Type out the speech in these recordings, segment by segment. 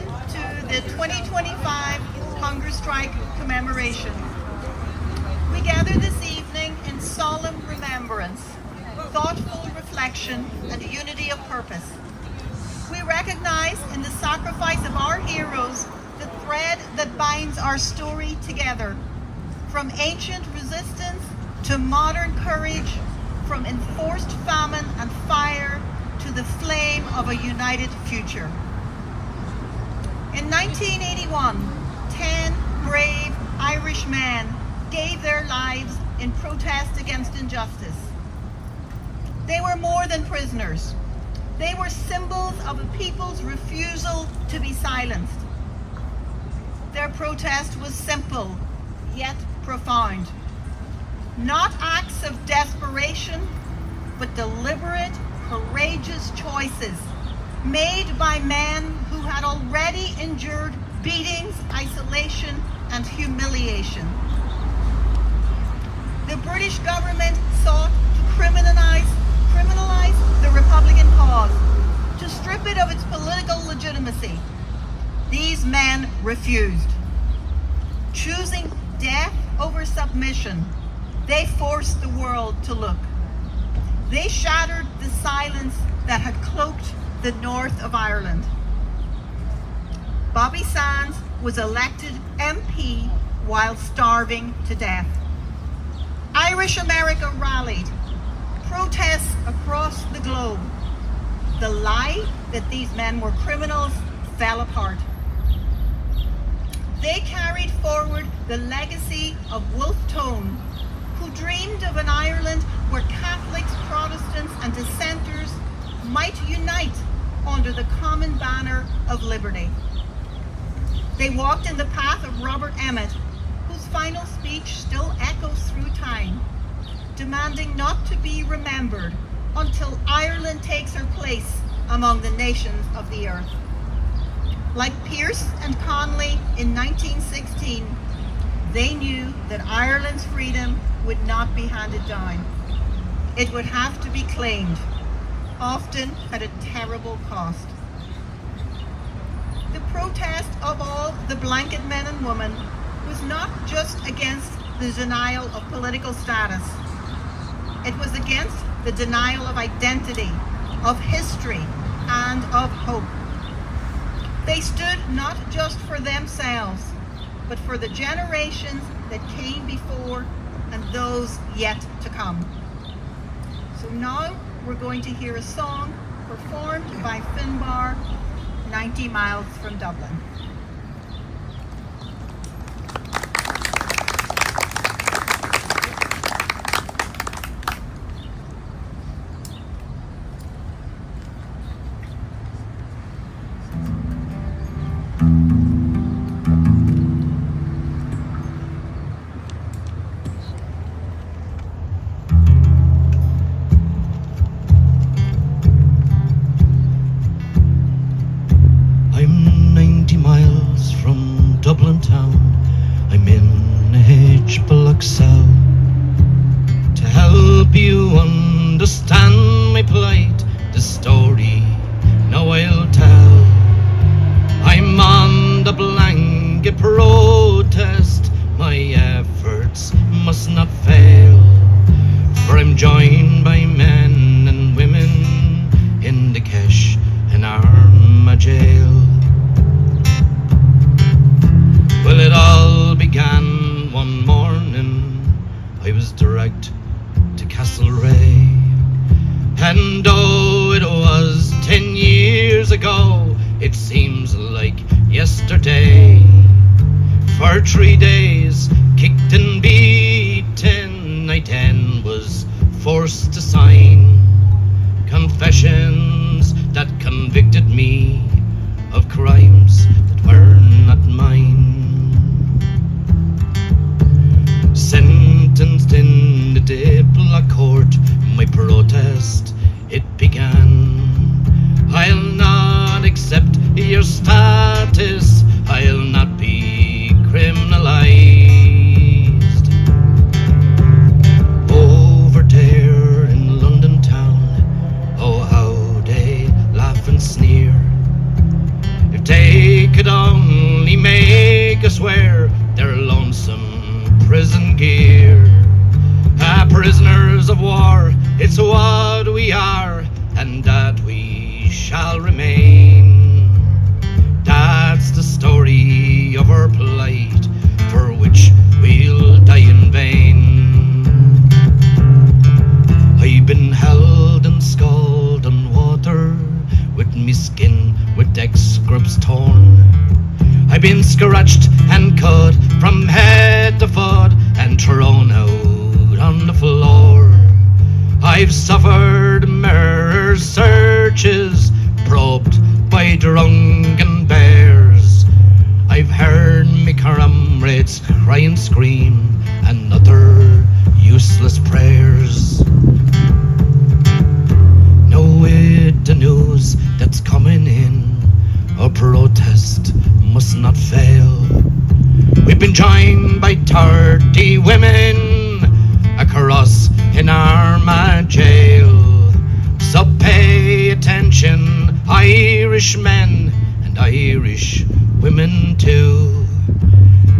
welcome to the 2025 Hunger Strike Commemoration. We gather this evening in solemn remembrance, thoughtful reflection, and unity of purpose. We recognize in the sacrifice of our heroes the thread that binds our story together, from ancient resistance to modern courage, from enforced famine and fire to the flame of a united future. In 1981, 10 brave Irish men gave their lives in protest against injustice. They were more than prisoners. They were symbols of a people's refusal to be silenced. Their protest was simple, yet profound. Not acts of desperation, but deliberate, courageous choices made by men who had already endured beatings, isolation, and humiliation. The British government sought to criminalize the Republican cause, to strip it of its political legitimacy. These men refused. Choosing death over submission, they forced the world to look. They shattered the silence that had cloaked the north of Ireland. Bobby Sands was elected MP while starving to death. Irish America rallied. Protests across the globe. The lie that these men were criminals fell apart. They carried forward the legacy of Wolfe Tone, who dreamed of an Ireland where Catholics, Protestants, and dissenters might unite under the common banner of liberty. They walked in the path of Robert Emmet, whose final speech still echoes through time, demanding not to be remembered until Ireland takes her place among the nations of the earth. Like Pearse and Connolly in 1916, they knew that Ireland's freedom would not be handed down. It would have to be claimed, often at a terrible cost. The protest of all the blanket men and women was not just against the denial of political status. It was against the denial of identity, of history, and of hope. They stood not just for themselves, but for the generations that came before and those yet to come. So now we're going to hear a song performed by Finbar, 90 miles from Dublin. Dublin town, I'm in a H-block cell. To help you understand my plight, the story now I'll tell. I'm on the blanket protest, my efforts must not fail. For I'm joined by men and women in the Kesh and Armagh jail. Well, it all began one morning. I was dragged to Castlereagh, and though it was 10 years ago, it seems like yesterday. For 3 days, kicked and beaten, I then was forced to sign confessions that convicted me of crimes that were not mine. Sentenced in the Diplock court, my protest, it began. I'll not accept your status, I'll not be criminalized. Over there in London town, oh how they laugh and sneer. could only make us wear their lonesome prison gear. Prisoners of war, it's what we are, and that we shall remain. That's the story of our plight, for which we'll die in vain. I've been held and scalded on water, with me skin with deck scrubs torn. I've been scratched and cut from head to foot and thrown out on the floor. I've suffered mirror searches, probed by drunken bears. I've heard me comrades cry and scream and utter useless prayers. Now with the news that's coming in, a protest must not fail. We've been joined by 30 women across in Armagh jail. So pay attention, Irish men and Irish women too,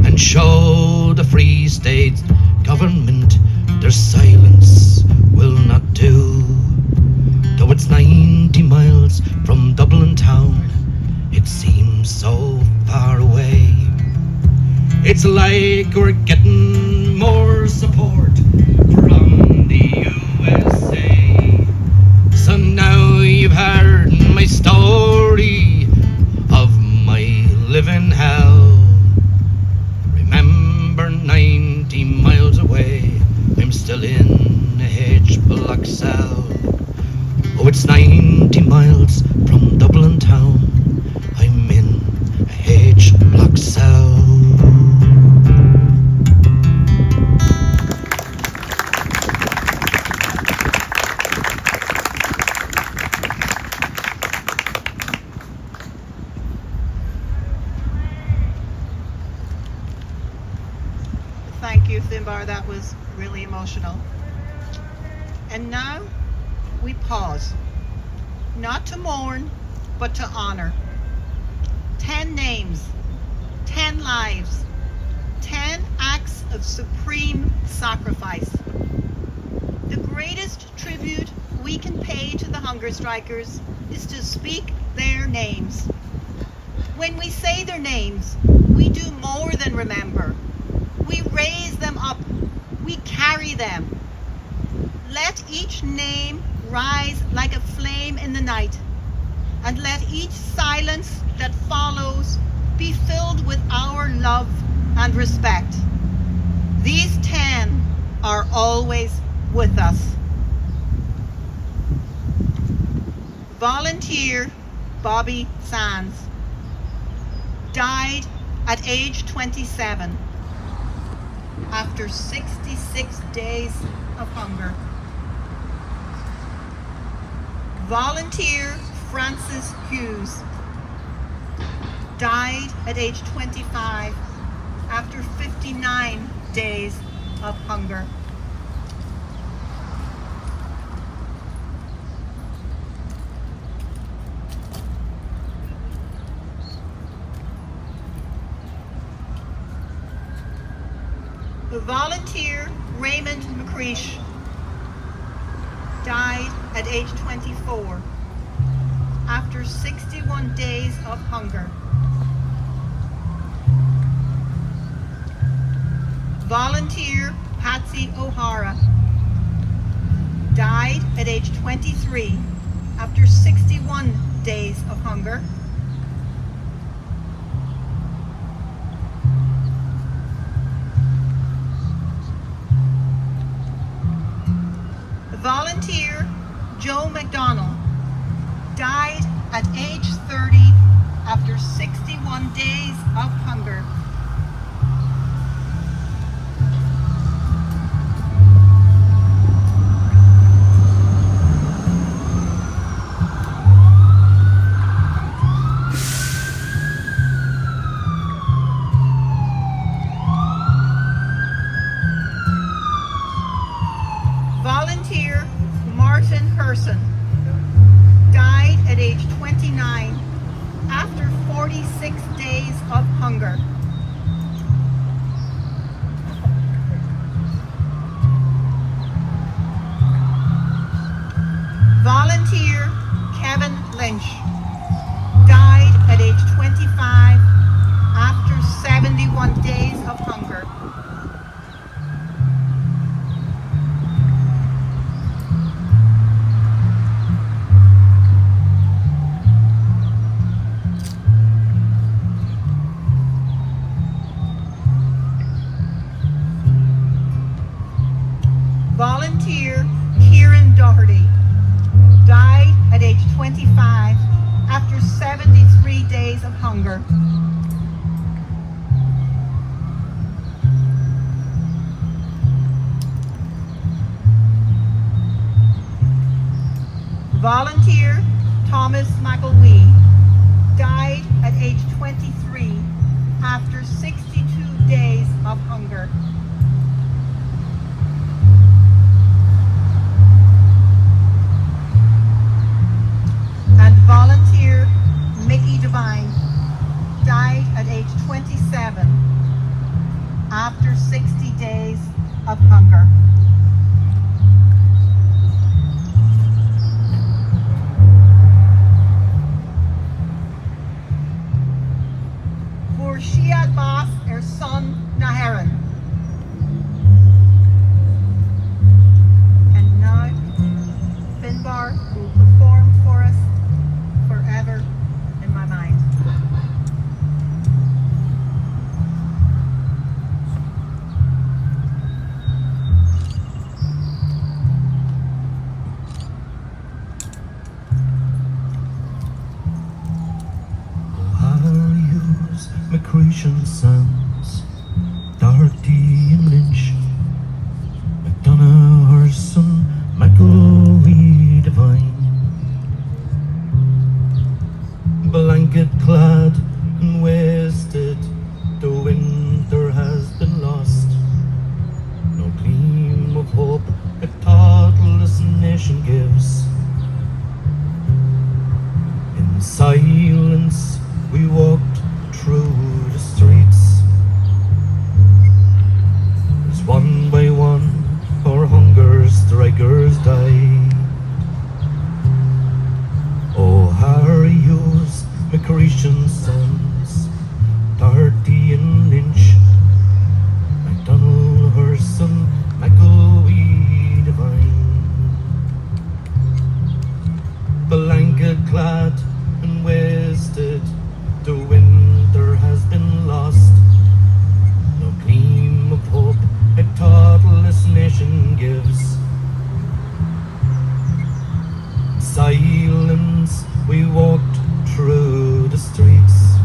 and show the Free State government their silence will not do. Though it's 90 miles from Dublin town, it seems so far away. It's like we're getting more support from the USA. So now you've heard my story of my living hell. Remember, 90 miles away, I'm still in a H-block cell. Oh, it's 90 miles from Dublin town, I'm in a H-block cell. Thank you, Finbar. That was really emotional. And now we pause, not to mourn, but to honor. 10 names, 10 lives, 10 acts of supreme sacrifice. The greatest tribute we can pay to the hunger strikers is to speak their names. When we say their names, we do more than remember. We raise them up. We carry them. Let each name rise like a flame in the night, and let each silence that follows be filled with our love and respect. These 10 are always with us. Volunteer Bobby Sands died at age 27 after 66 days of hunger. Volunteer Francis Hughes died at age 25 after 59 days of hunger. Volunteer Raymond McCreesh died at age 24 after 61 days of hunger. Volunteer Patsy O'Hara died at age 23 after 61 days of hunger. Volunteer Joe McDonnell died at age 30 after 61 days of hunger. Volunteer Martin Herson died at age 29 after 40 36 days of hunger. Volunteer Kevin Lynch died at age 25 after 71 days of hunger. Volunteer Kieran Doherty died at age 25 after 73 days of hunger. Volunteer Thomas McIlwee died at age 23 after 62 days of hunger. And volunteer Mickey Devine died at age 27 after 60 days of hunger. For Shiad Bas, her son Naharan. And now Finbar will perform for us Forever in My Mind. Ohio's McCreation Sands, Doherty and Lynch, McDonough, Harson, McIlwee, Devine. Blanket clad and wasted, the winter has been lost. No gleam of hope a thoughtless nation gives. In silence we walked through the streets, as one by one our hunger strikers died. Oh, Harry's McCreation Sons, Doherty and Lynch, McDonald, Hurson, McIlwee, Devine. Blanket clad and wasted, the winter has been lost. No gleam of hope a thoughtless nation gives. In silence we walked through the streets,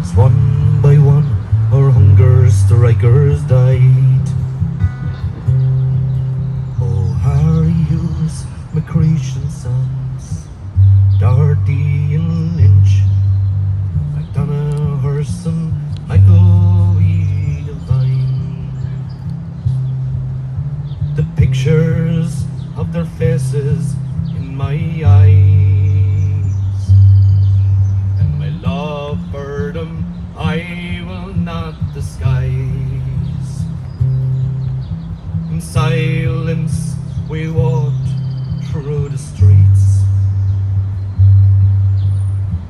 as one by one our hunger strikers died. Oh, Harry's McCreation Sons, Doherty and Lynch, McDonough, Hurson, McIlwee, Devine. The pictures of their faces in my eyes, and my love for them I will not disguise. In silence we walked through the streets,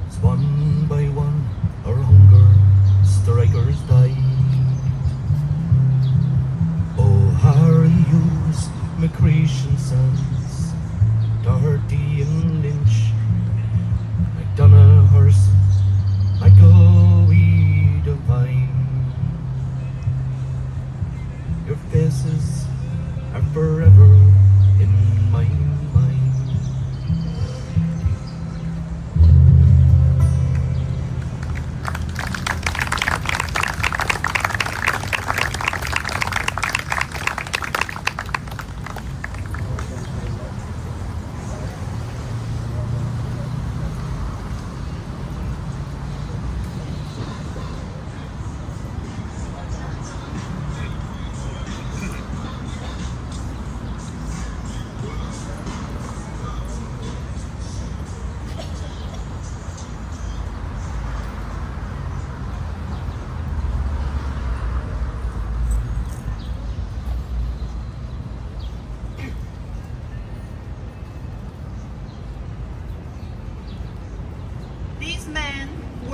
as one by one our hunger strikers died. Oh, Harry's McCreation Sons, Doherty and Lynch, McDonough, Hurson, McIlwee, Devine. Your faces are forever in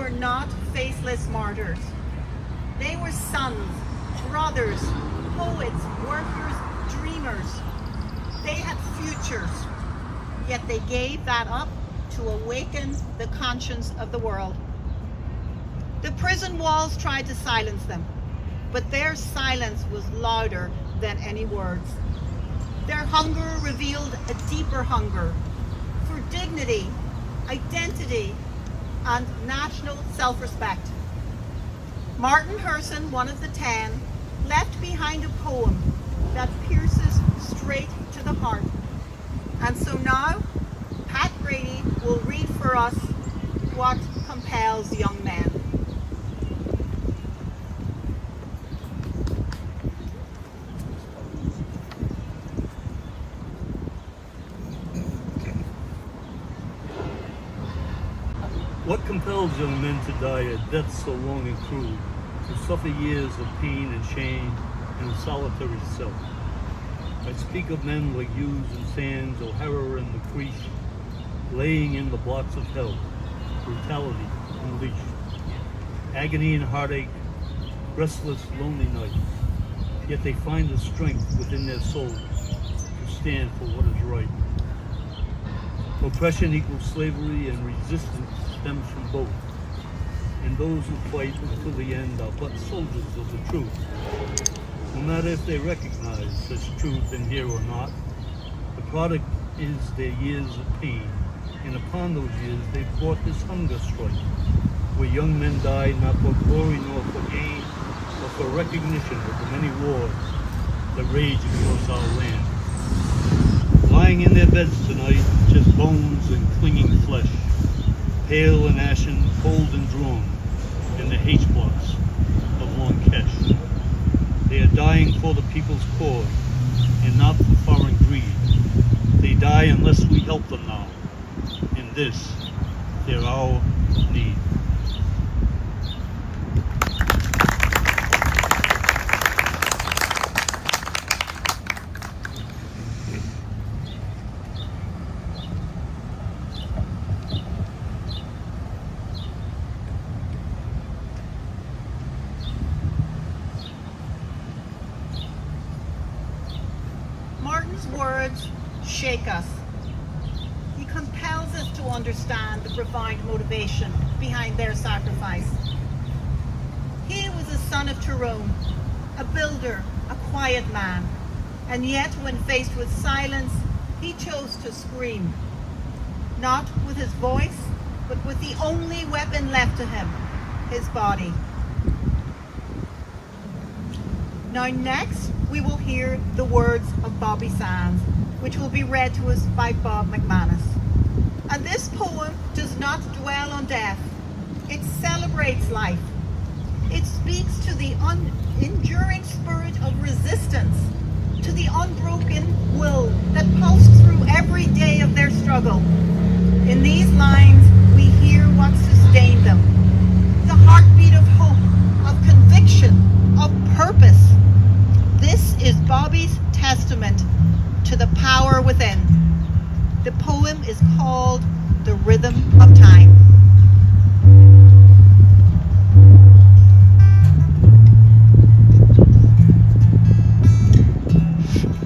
were not faceless martyrs. They were sons, brothers, poets, workers, dreamers. They had futures, yet they gave that up to awaken the conscience of the world. The prison walls tried to silence them, but their silence was louder than any words. Their hunger revealed a deeper hunger for dignity, identity, and national self-respect. Martin Herson, one of the 10, left behind a poem that pierces straight to the heart. And so now, Pat Grady will read for us what compels young men. What compels young men to die a death so long and cruel, to suffer years of pain and shame in a solitary cell? I speak of men like Hughes and Sands, O'Hara and McCreesh, laying in the blocks of hell, brutality unleashed, agony and heartache, restless, lonely nights. Yet they find the strength within their souls to stand for what is right. Oppression equals slavery, and resistance stems from both. And those who fight until the end are but soldiers of the truth. No matter if they recognize such truth in here or not, the product is their years of pain. And upon those years they fought this hunger strike, where young men died not for glory nor for gain, but for recognition of the many wars that rage across our land. Lying in their beds tonight, just bones and clinging flesh, pale and ashen, cold and drawn, in the H-blocks of Long-Kesh. They are dying for the people's cause, and not for foreign greed. They die unless we help them now. In this, they're our need. Martin's words shake us. He compels us to understand the profound motivation behind their sacrifice. He was a son of Tyrone, a builder, a quiet man, and yet when faced with silence, he chose to scream. Not with his voice, but with the only weapon left to him, his body. Now next, we will hear the words of Bobby Sands, which will be read to us by Bob McManus. And this poem does not dwell on death. It celebrates life. It speaks to the enduring spirit of resistance, to the unbroken will that pulsed through every day of their struggle. In these lines, we hear what sustained them. The heartbeat of hope, of conviction, of purpose. This is Bobby's testament to the power within. The poem is called The Rhythm of Time.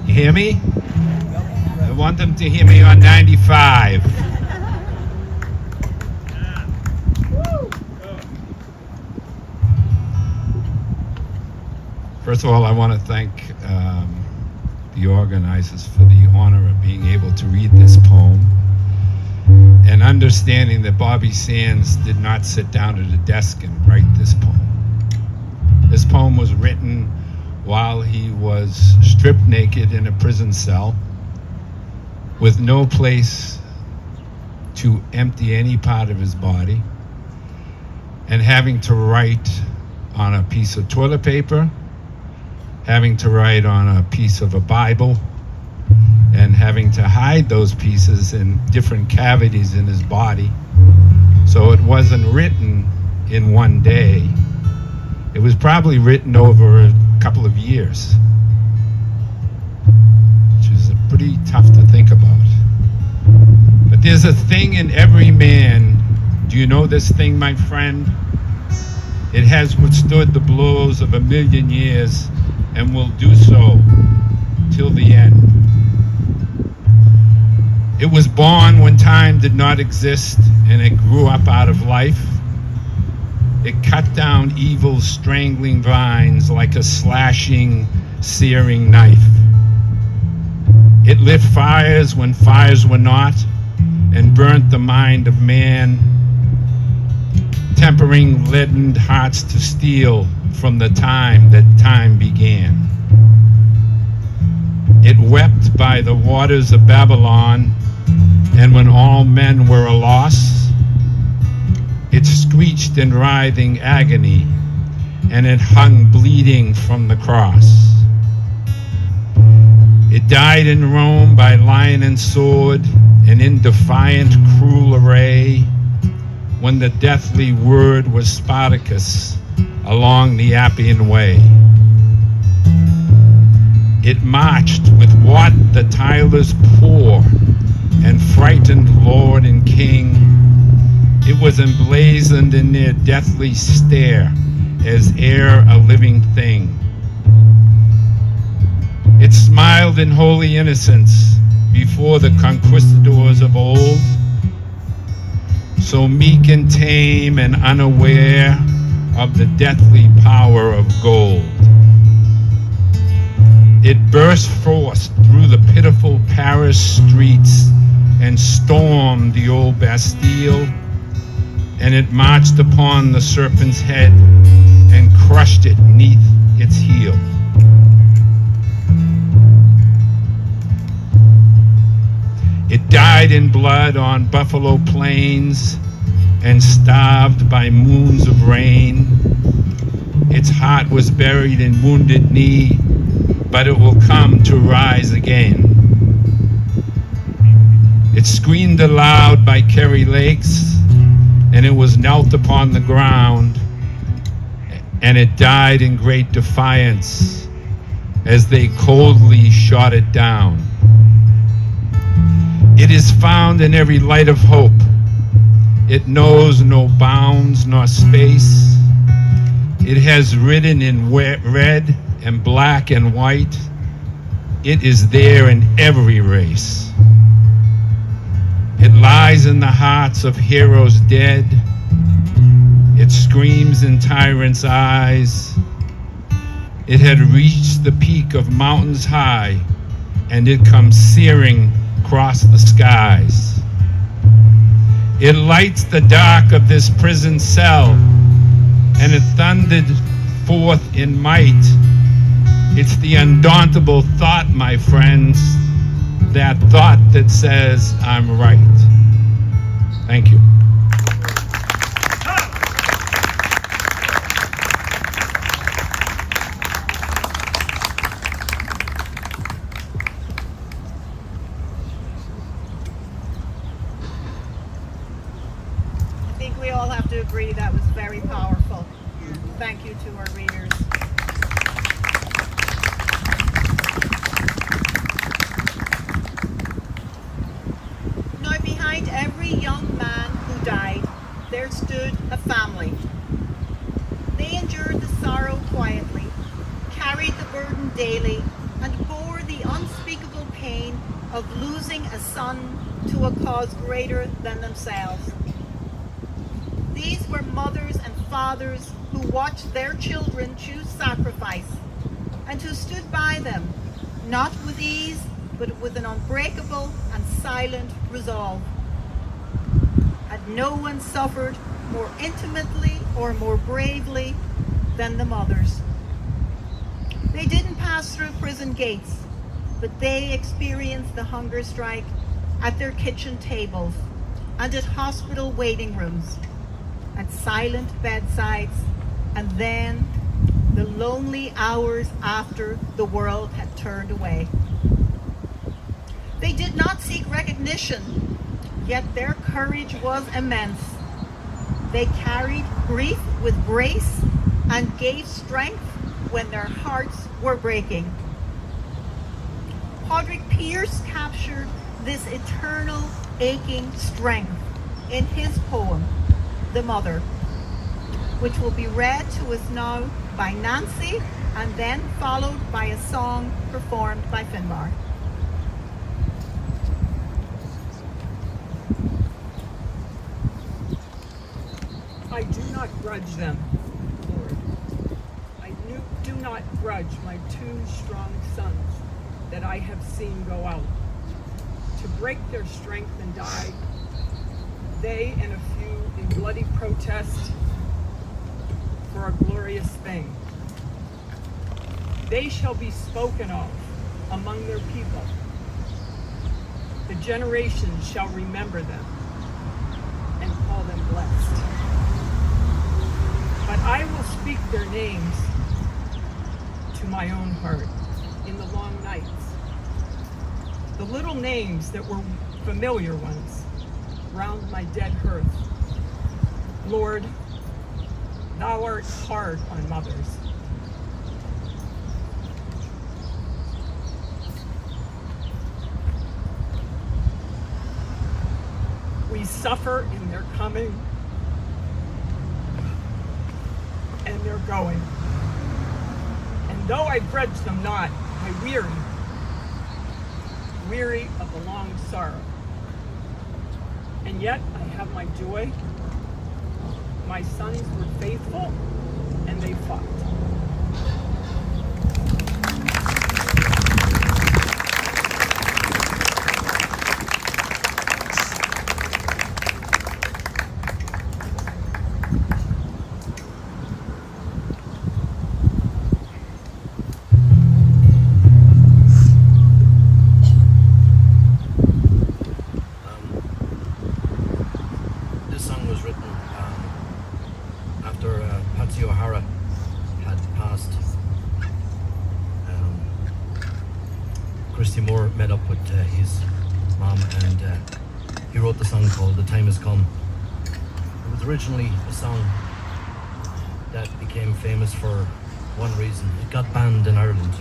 You hear me? I want them to hear me on 95. First of all, I want to thank the organizers for the honor of being able to read this poem, and understanding that Bobby Sands did not sit down at a desk and write this poem. This poem was written while he was stripped naked in a prison cell with no place to empty any part of his body, and having to write on a piece of toilet paper, having to write on a piece of a Bible, and having to hide those pieces in different cavities in his body. So it wasn't written in one day. It was probably written over a couple of years, which is pretty tough to think about. But there's a thing in every man Do you know this thing, my friend? It has withstood the blows of 1,000,000 years and will do so till the end. It was born when time did not exist, and it grew up out of life. It cut down evil's strangling vines like a slashing, searing knife. It lit fires when fires were not, and burnt the mind of man, tempering leadened hearts to steel from the time that time began. It wept by the waters of Babylon, and when all men were a loss, it screeched in writhing agony, and it hung bleeding from the cross. It died in Rome by lion and sword, and in defiant, cruel array, when the deathly word was Spartacus along the Appian Way. It marched with what the tilers pour, and frightened lord and king. It was emblazoned in their deathly stare as ere a living thing. It smiled in holy innocence before the conquistadors of old, so meek and tame and unaware of the deathly power of gold. It burst forth through the pitiful Paris streets and stormed the old Bastille, and it marched upon the serpent's head and crushed it neath its heel. It died in blood on buffalo plains and starved by moons of rain. Its heart was buried in wounded knee, but it will come to rise again. It screamed aloud by Kerry Lakes, and it was knelt upon the ground, and it died in great defiance as they coldly shot it down. It is found in every light of hope. It knows no bounds nor space. It has written in red and black and white. It is there in every race. It lies in the hearts of heroes dead. It screams in tyrants' eyes. It had reached the peak of mountains high, and it comes searing across the skies. It lights the dark of this prison cell, and it thundered forth in might. It's the undauntable thought, my friends, that thought that says, I'm right. Thank you. I think we all have to agree that was very powerful. Thank you to our readers. Now, behind every young man who died, there stood a family. They endured the sorrow quietly, carried the burden daily, and bore the unspeakable pain of losing a son to a cause greater than themselves. These were mothers and fathers who watched their children choose sacrifice, and who stood by them, not with ease, but with an unbreakable and silent resolve. And no one suffered more intimately or more bravely than the mothers. They didn't pass through prison gates, but they experienced the hunger strike at their kitchen tables and at hospital waiting rooms, at silent bedsides, and then the lonely hours after the world had turned away. They did not seek recognition, yet their courage was immense. They carried grief with grace and gave strength when their hearts were breaking. Padraig Pearse captured this eternal aching strength in his poem, the Mother, which will be read to us now by Nancy and then followed by a song performed by Finbar. I do not grudge them, Lord. I do not grudge my 2 strong sons that I have seen go out to break their strength and die, they and a few in bloody protest for a glorious thing. They shall be spoken of among their people. The generations shall remember them and call them blessed. But I will speak their names to my own heart in the long nights. The little names that were familiar ones round my dead hearth. Lord, thou art hard on mothers. We suffer in their coming and their going. And though I grudge them not, I weary of the long sorrow. And yet I have my joy. My sons were faithful and they fought. Met up with his mom and he wrote the song called The Time Has Come. It was originally a song that became famous for one reason. It got banned in Ireland.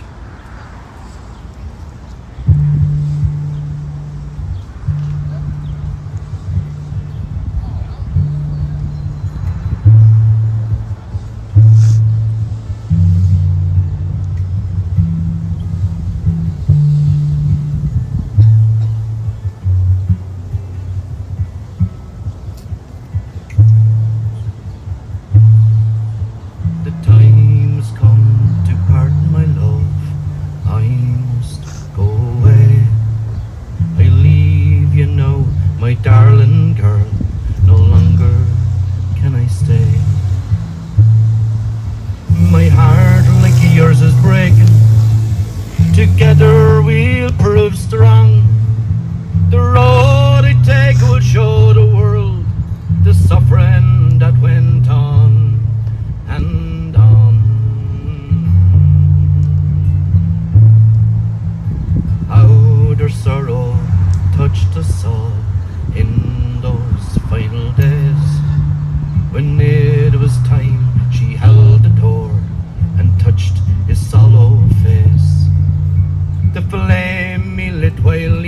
Together we'll prove strong. The road I take will show the world the suffering that went on and on. How their sorrow touched us all in those final days. When it was time, she held the door and touched his sallow face. The flame he lit while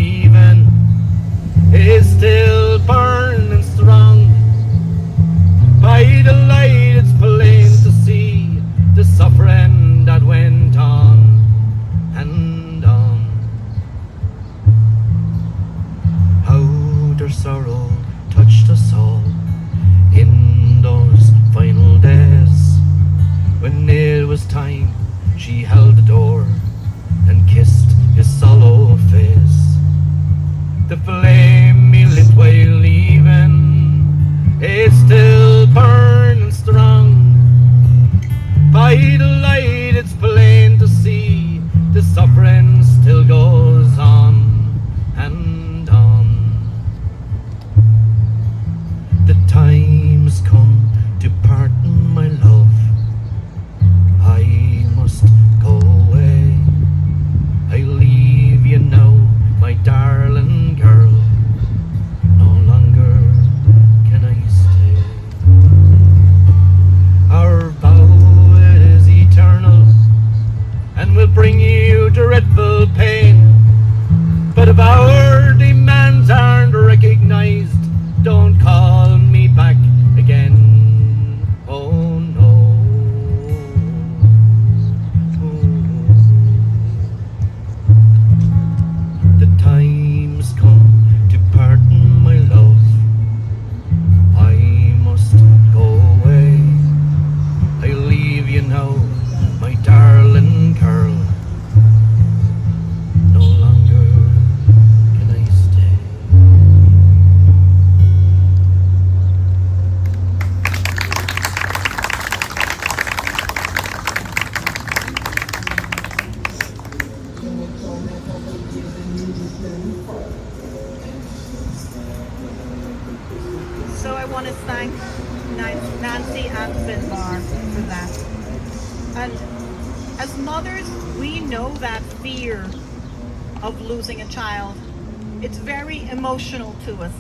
So I want to thank Nancy and Finbar for that. And as mothers, we know that fear of losing a child. It's very emotional to us.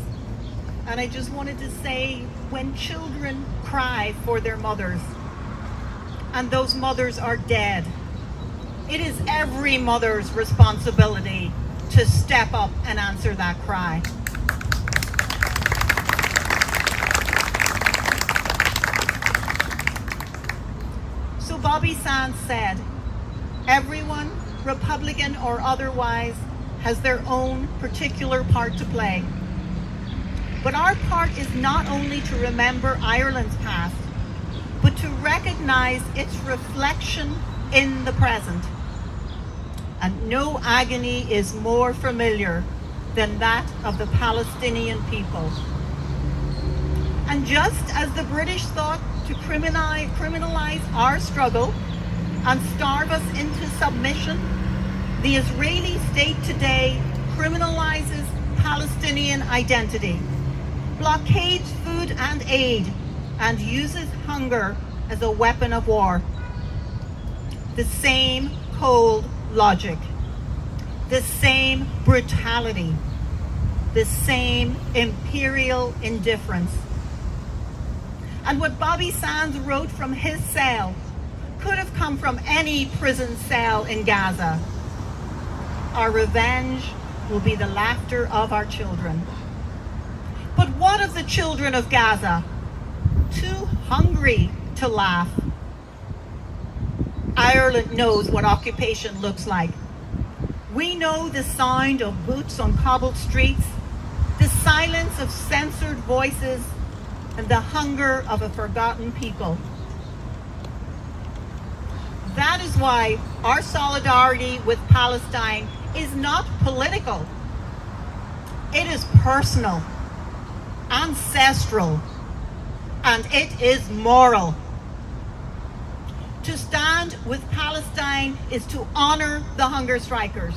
And I just wanted to say, when children cry for their mothers, and those mothers are dead, it is every mother's responsibility to step up and answer that cry. So Bobby Sands said, everyone, Republican or otherwise, has their own particular part to play. But our part is not only to remember Ireland's past, but to recognize its reflection in the present. And no agony is more familiar than that of the Palestinian people. And just as the British thought to criminalize our struggle and starve us into submission, the Israeli state today criminalizes Palestinian identity, blockades food and aid, and uses hunger as a weapon of war. The same cold logic, the same brutality, the same imperial indifference. And what Bobby Sands wrote from his cell could have come from any prison cell in Gaza. Our revenge will be the laughter of our children. But what of the children of Gaza? Too hungry to laugh. Ireland knows what occupation looks like. We know the sound of boots on cobbled streets, the silence of censored voices, and the hunger of a forgotten people. That is why our solidarity with Palestine is not political. It is personal, ancestral, and it is moral. To stand with Palestine is to honor the hunger strikers.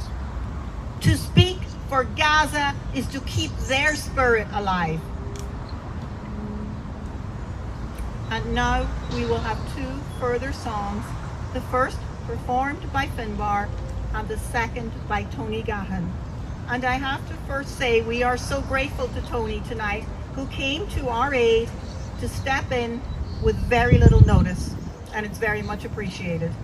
To speak for Gaza is to keep their spirit alive. And now we will have two further songs, the first performed by Finbar and the second by Tony Gahan. And I have to first say we are so grateful to Tony tonight, who came to our aid to step in with very little notice, and it's very much appreciated.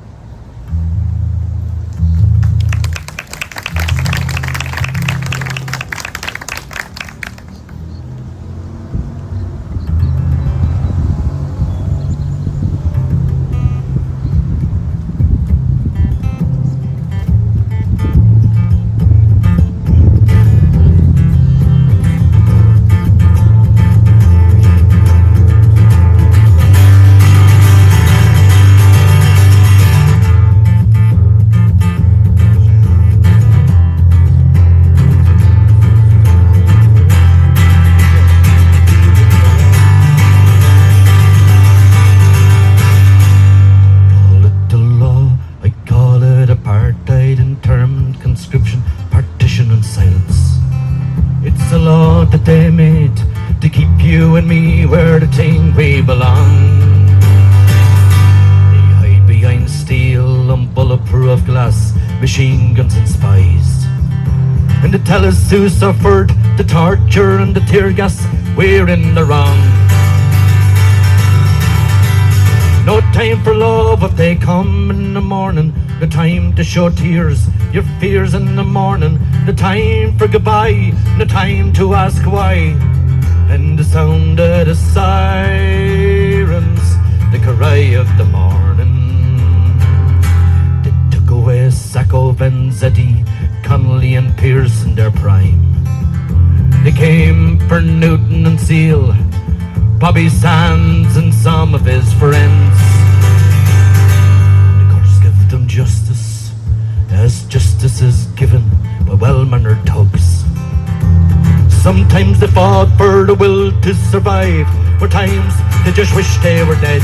They made to keep you and me where the thing we belong. They hide behind steel and bulletproof glass, machine guns and spies. And they tell us who suffered the torture and the tear gas, we're in the wrong. No time for love if they come in the morning. No time to show tears, your fears in the morning. No time for goodbye, no time to ask why. And the sound of the sirens, the cry of the morning. They took away Sacco, Vanzetti, Connolly and Pearce in their prime. They came for Newton and Seal, Bobby Sands and some of his friends. The courts give them justice, as justice is given by well-mannered thugs. Sometimes they fought for the will to survive, where times they just wish they were dead.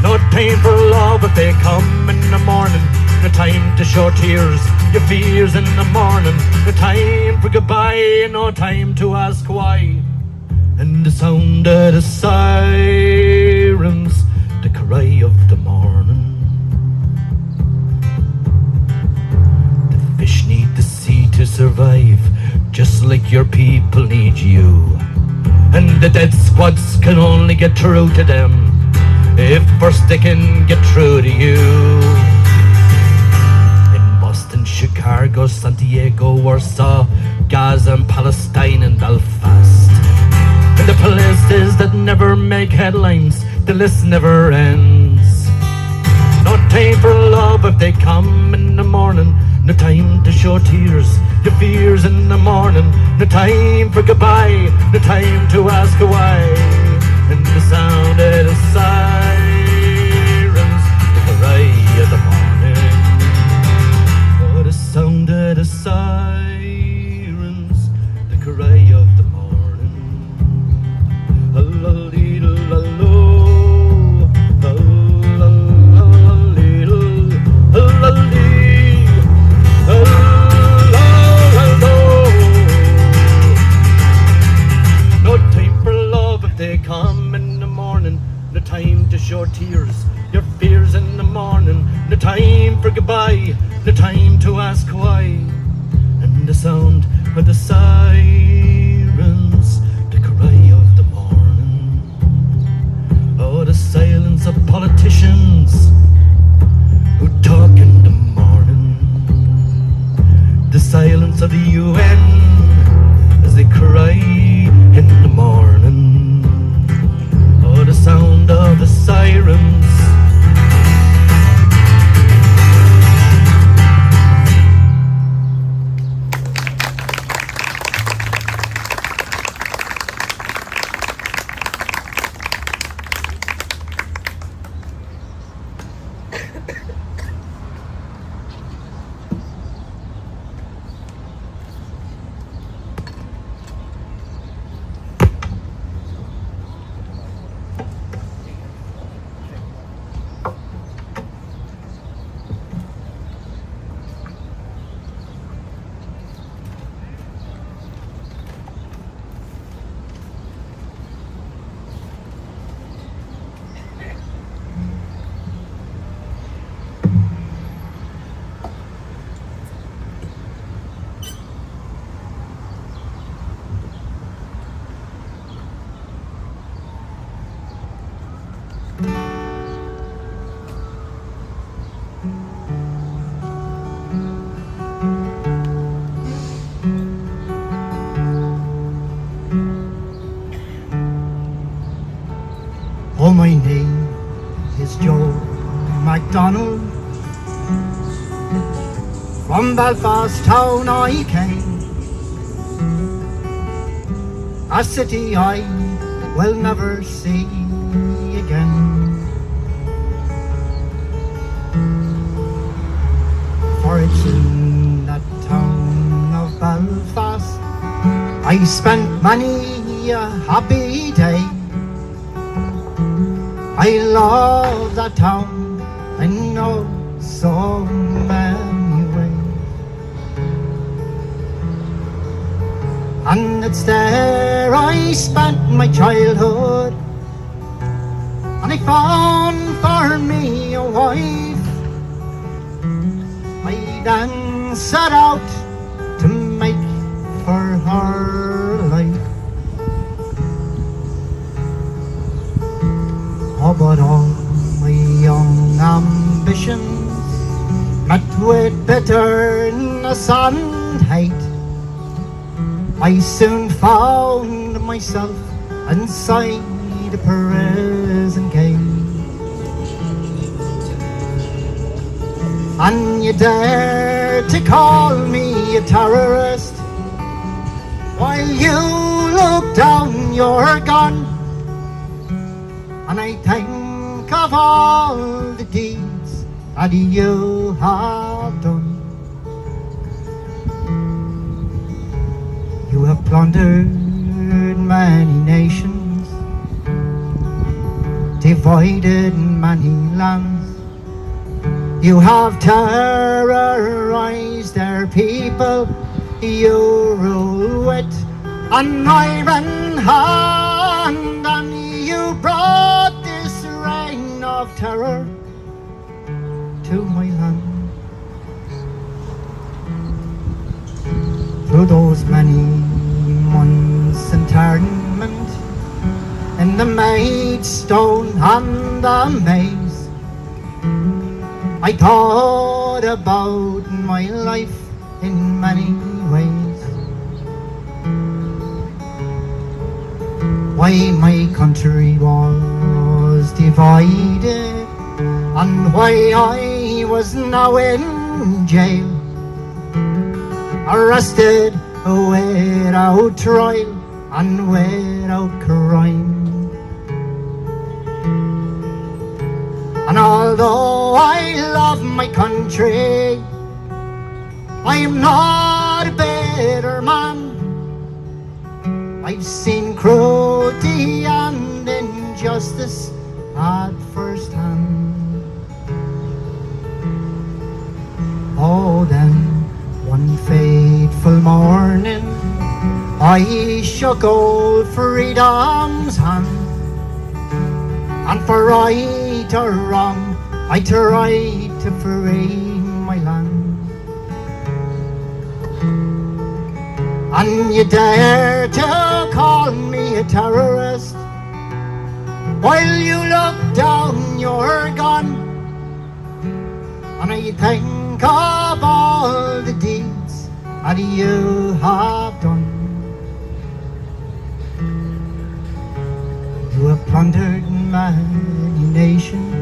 No time for love if they come in the morning. No time to show tears, your fears in the morning. No time for goodbye, no time to ask why. and the sound of the sirens, the cry of the morning. The fish need the sea to survive, just like your people need you. And the dead squads can only get through to them if first they can get through to you. In Boston, Chicago, Santiago, Warsaw, Gaza and Palestine and Belfast, and the places that never make headlines, the list never ends. No time for love if they come in the morning, no time to show tears, your fears in the morning, no time for goodbye, no time to ask why. And the sound of the sirens, the cry of the morning. Oh, the sound of the sirens, the cry of the morning. A-la-lee-la-la-lo, a-la-la-la-lee-la, a-la-lee, a-la-la-lo. No time for love if they come in the morning, no time to show tears, your fears in the morning, no time for goodbye, no time to ask why. And the sound of the sirens, the cry of the morning. Oh, the silence of politicians who talk in the morning. The silence of the UN as they cry in the morning. Oh, the sound of the sirens. Oh, my name is Joe MacDonald. From Belfast town I came, a city I will never see again. For it's in that town of Belfast I spent many a happy day. I love that town, I know so many ways. And it's there I spent my childhood, and I found for me a wife. I then set out to make for her life. Oh, but all my young ambitions met with bitterness and hate. I soon found myself inside a prison gate. And you dare to call me a terrorist while you look down your gun. And I think of all the deeds that you have done. You have plundered many nations, divided many lands. You have terrorized their people. You rule with an iron hand, and you brought this reign of terror to my land. Through those many months internment in the Maidstone and the maze, I thought about my life in many ways. Why my country was divided, and why I was now in jail, arrested without trial and without crime. And although I love my country, I am not a better man. I've seen cruelty and injustice at first hand. Oh, then one fateful morning I shook old freedom's hand, and for right or wrong I tried to free my land. And you dare to call me a terrorist while you look down your gun, and I think of all the deeds that you have done. You have plundered many nations,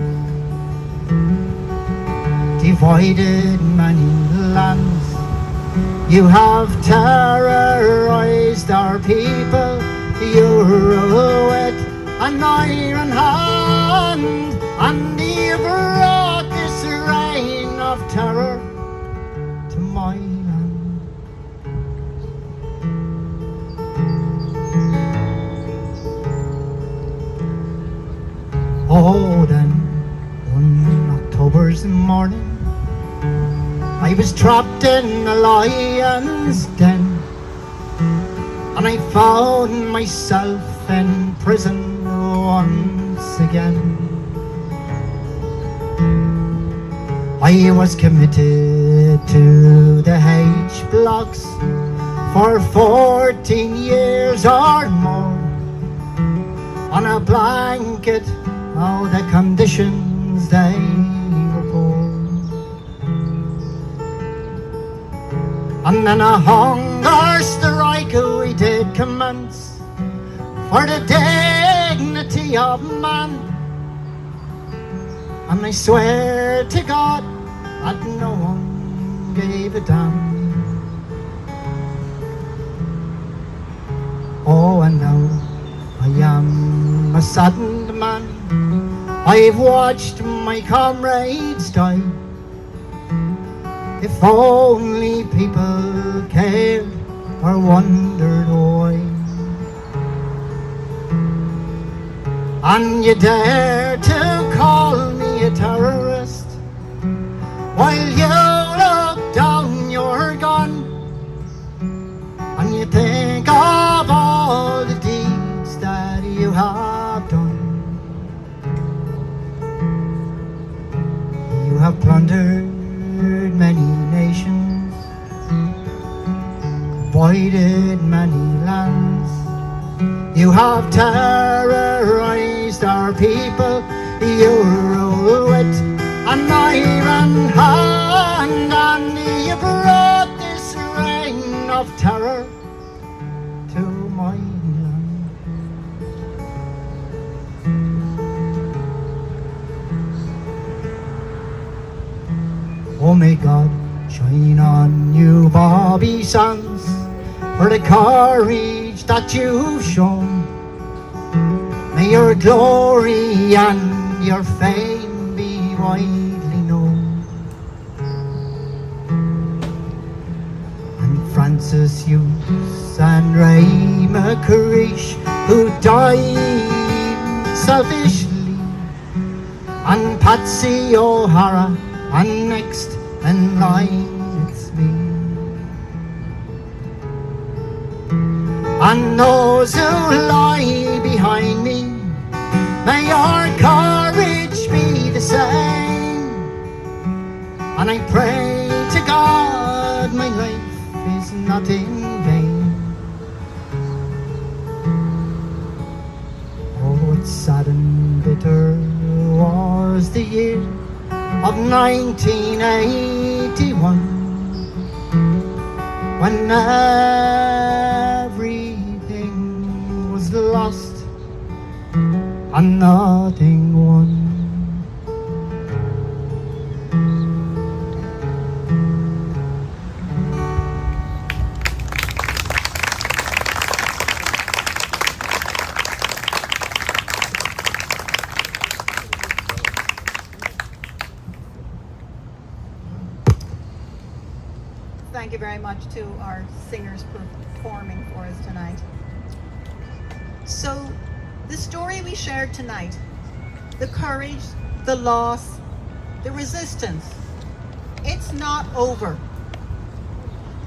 divided many lands. You have terrorized our people. You rule with an iron hand, and you brought this reign of terror to my land. Oh, then one October's morning I was trapped in a lion's den, and I found myself in prison once again. I was committed to the H blocks for 14 years or more, on a blanket, oh, the conditions they were poor. And then a hunger strike we did commence for the dignity of man, and I swear to God that no one gave a damn. Oh, and now I am a saddened man. I've watched my comrades die. If only people cared or wondered why. And you dare to call me a terrorist while you look down your gun, and you think of all the deeds that you have done. You have plundered many nations, voided many lands. You have terrorized our people. You rule with an iron hand, and you brought this reign of terror to my land. Oh, may God shine on you, Bobby Sands, for the courage that you've shown. May your glory and your fame be widely known. And Francis Hughes and Ray McCreesh, who died selfishly, and Patsy O'Hara, and next in line it's me. and those who lie behind me, may your courage be the same. And I pray to God my life is not in vain. Oh, it's sad and bitter was the year of 1981, when everything was lost and nothing won. Thank you very much to our singers performing for us tonight. So, the story we shared tonight, the courage, the loss, the resistance, it's not over.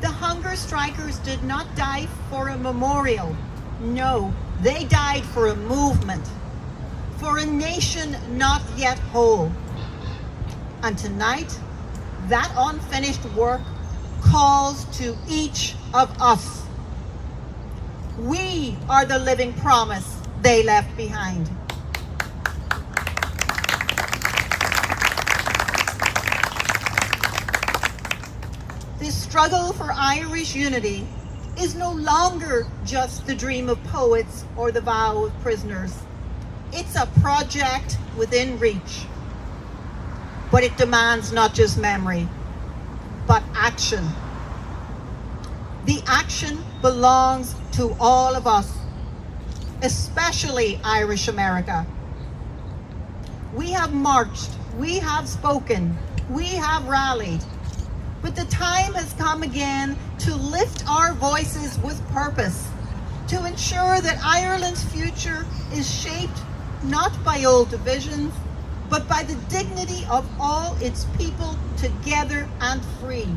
The hunger strikers did not die for a memorial. No, they died for a movement, for a nation not yet whole. And tonight, that unfinished work calls to each of us. We are the living promise they left behind. This struggle for Irish unity is no longer just the dream of poets or the vow of prisoners. It's a project within reach. But it demands not just memory, but action. The action belongs to all of us, especially Irish America. We have marched, we have spoken, we have rallied, but the time has come again to lift our voices with purpose, to ensure that Ireland's future is shaped not by old divisions, but by the dignity of all its people together and free.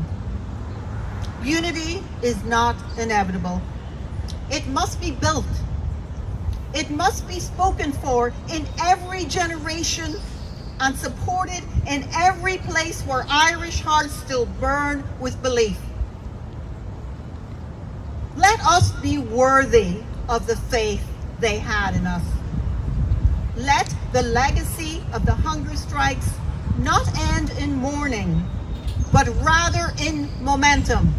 Unity is not inevitable. It must be built. It must be spoken for in every generation and supported in every place where Irish hearts still burn with belief. Let us be worthy of the faith they had in us. Let the legacy of the hunger strikes not end in mourning, but rather in momentum.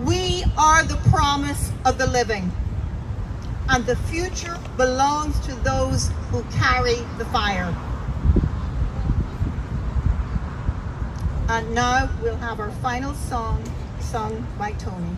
We are the promise of the living, and the future belongs to those who carry the fire. And now we'll have our final song sung by Tony.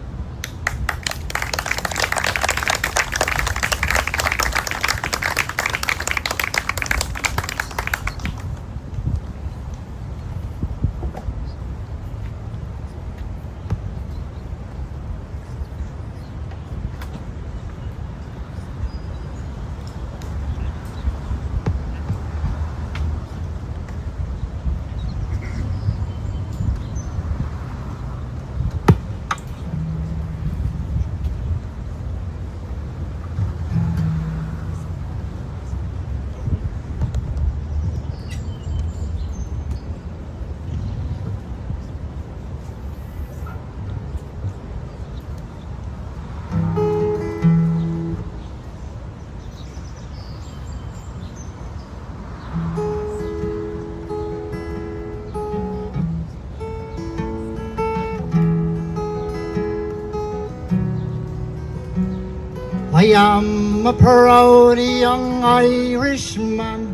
I am a proud young Irishman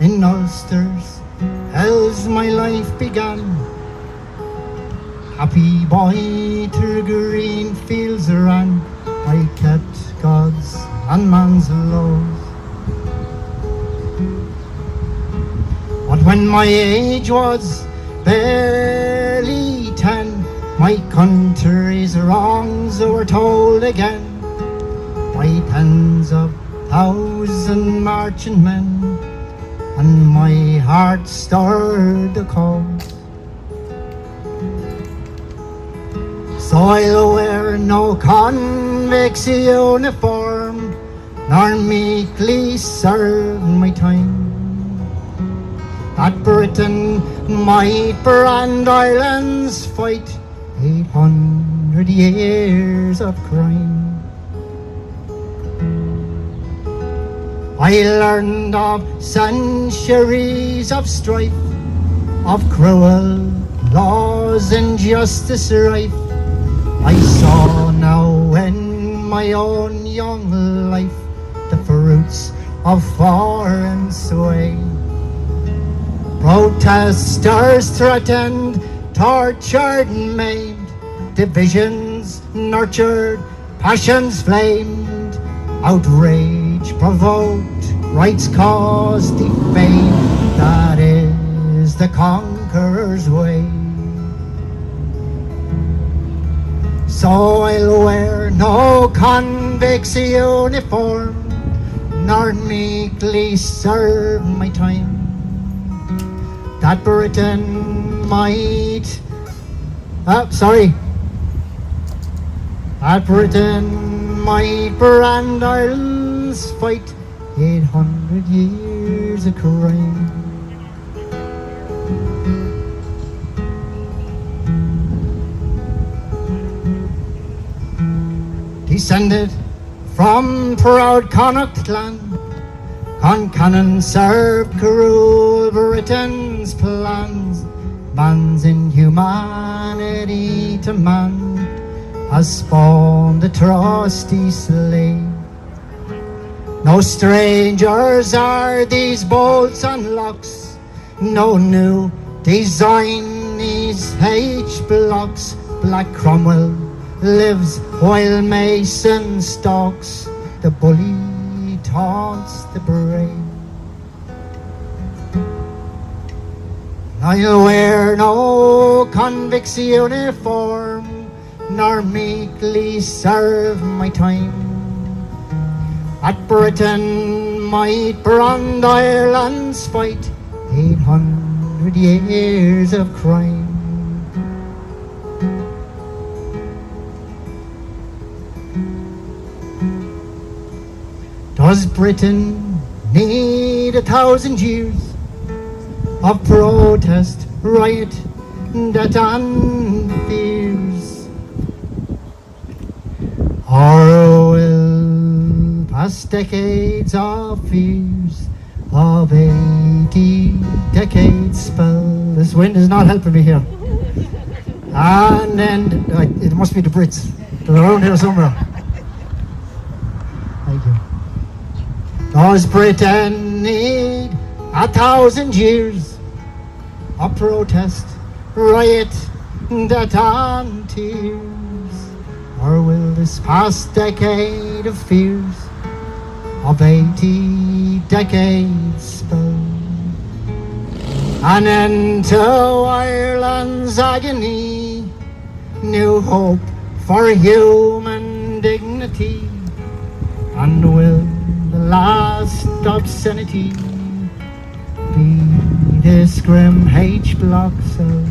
in Ulster's, as my life began. Happy boy through green fields ran, I kept God's and man's laws. But when my age was barely 10, my country's wrongs were told again by tens of thousand marching men, and my heart stirred the cause. So So I'll wear no convict's uniform, nor meekly serve my time. That Britain might brand Ireland's fight 800 years of crime. I learned of centuries of strife, of cruel laws and justice rife. I saw now in my own young life the fruits of foreign sway. Protesters threatened, tortured and maimed, divisions nurtured, passions flamed, outrage provoked, rights cause defamed. That is the conqueror's way. So I'll wear no convict's uniform, nor meekly serve my time. That Britain might, that Britain might brand Ireland's fight 800 years of crime. Descended from proud Connacht clan, con cannon served cruel Britain's plans. Man's inhumanity to man has spawned a trusty slave. No strangers are these bolts and locks, no new design these H-blocks. Black Cromwell lives while Mason stalks, the bully taunts the brave. I'll wear no convict's uniform, nor meekly serve my time. At Britain might brand Ireland's fight 800 years of crime. Does Britain need 1,000 years of protest, riot, death and fears? Or will past decades of fears of 80 decades spell? This wind is not helping me here. And then it must be the Brits. They're around here somewhere. Thank you. Does Britain need 1,000 years of protest, riot, death and tears? Or will this past decade of fears of 80 decades spell an end to Ireland's agony, new hope for human dignity? And will the last obscenity be this grim H-block cell?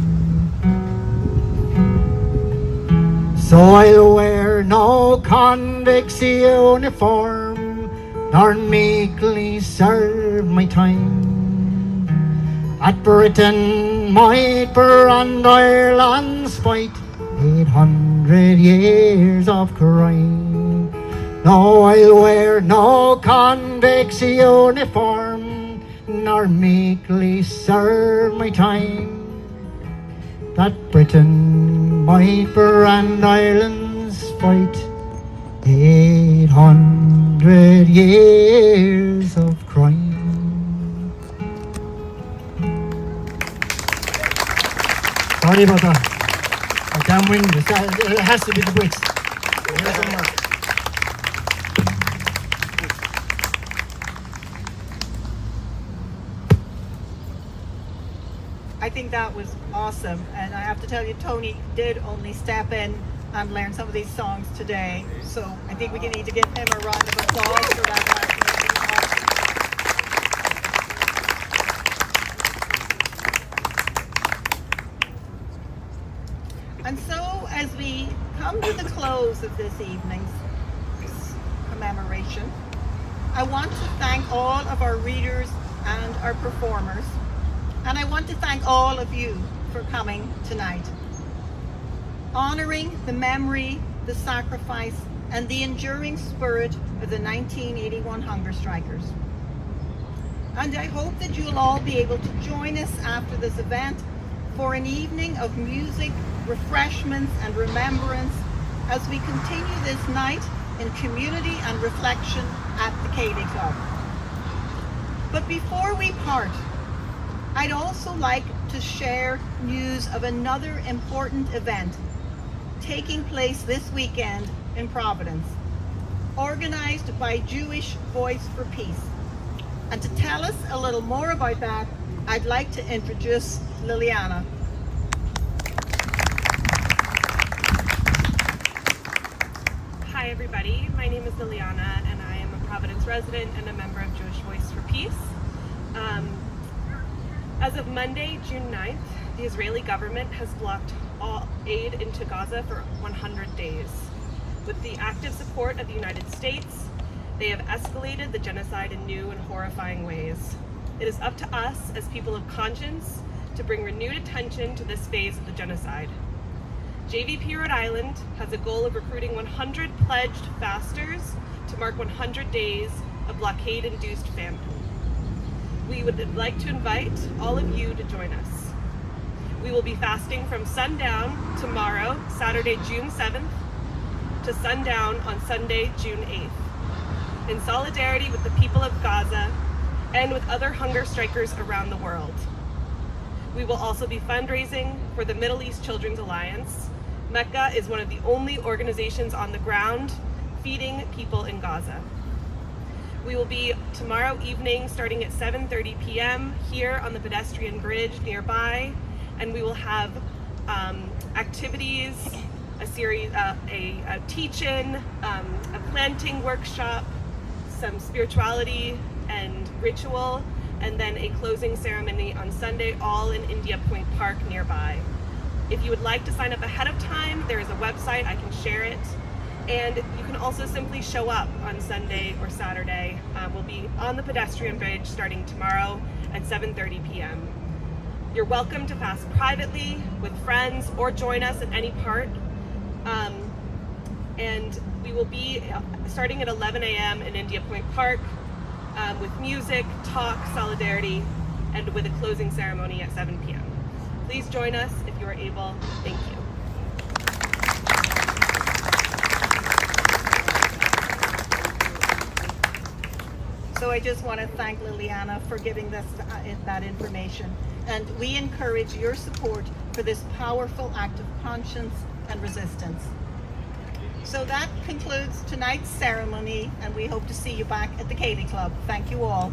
So I'll wear no convict's uniform, nor meekly serve my time. At Britain might brand Ireland's fight 800 years of crime. No, I'll wear no convict's uniform, nor meekly serve my time. That Britain might brand Ireland's fight 800 years of crime. Sorry about that. I can't win this. It has to be the Brits. I think that was awesome, and I have to tell you, Tony did only step in and learn some of these songs today, so I think we need to give him a round of applause for that. And so, as we of this evening's commemoration. I want to thank all of our readers and our performers, and I want to thank all of you for coming tonight. Honoring the memory, the sacrifice, and the enduring spirit of the 1981 hunger strikers. And I hope that you'll all be able to join us after this event for an evening of music, refreshments, and remembrance as we continue this night in community and reflection at the Katie Club. But before we part, I'd also like to share news of another important event taking place this weekend in Providence, organized by Jewish Voice for Peace. And to tell us a little more about that, I'd like to introduce Liliana. Hi everybody, my name is Liliana and I am a Providence resident and a member of Jewish Voice for Peace. As of Monday, June 9th, the Israeli government has blocked all aid into Gaza for 100 days. With the active support of the United States, they have escalated the genocide in new and horrifying ways. It is up to us as people of conscience to bring renewed attention to this phase of the genocide. JVP Rhode Island has a goal of recruiting 100 pledged fasters to mark 100 days of blockade-induced famine. We would like to invite all of you to join us. We will be fasting from sundown tomorrow, Saturday, June 7th, to sundown on Sunday, June 8th, in solidarity with the people of Gaza and with other hunger strikers around the world. We will also be fundraising for the Middle East Children's Alliance. Mecca is one of the only organizations on the ground feeding people in Gaza. We will be tomorrow evening starting at 7:30 p.m. here on the pedestrian bridge nearby, and we will have activities, a series, a teach-in, a planting workshop, some spirituality and ritual, and then a closing ceremony on Sunday, all in India Point Park nearby. If you would like to sign up ahead of time, there is a website, I can share it. And you can also simply show up on Sunday or Saturday. We'll be on the pedestrian bridge starting tomorrow at 7:30 p.m. You're welcome to fast privately with friends or join us at any part. And we will be starting at 11 a.m. in India Point Park with music, talk, solidarity, and with a closing ceremony at 7 p.m. Please join us if you are able. Thank you. So I just want to thank Liliana for giving us that information. And we encourage your support for this powerful act of conscience and resistance. So that concludes tonight's ceremony, and we hope to see you back at the Katie Club. Thank you all.